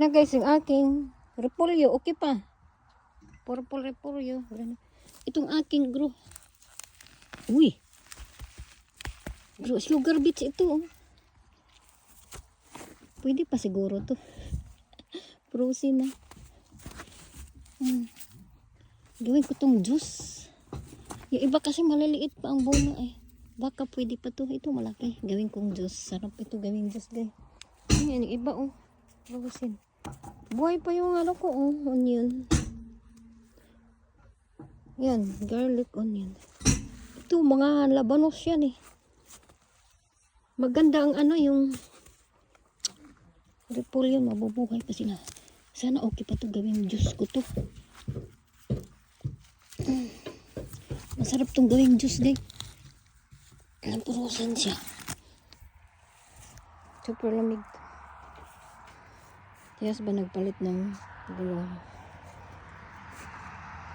Na guys, yung aking repolyo, okay pa. Purple repolyo. Itong aking grow. Uy. Grow sugar beets ito. Oh. Pwede pa siguro to. Frozen na. Gawin ko tong juice. Yung iba kasi maliliit pa ang bono eh. Baka pwede pa to. Ito malaki. Gawin kong juice. Sarap ito gawin juice guys. Ayan yung iba oh. Frozen. Buhay pa yung ano ko oh. Onion. Yan. Garlic onion. Ito mga labanos yan eh. Maganda ang ano yung repolyo. Mabubuhay pa sila. Sana okay pa to gawin juice ko to. Masarap tong gawing juice guys. Napurusan siya. Super lamig. Tiyas ba nagpalit ng gulong?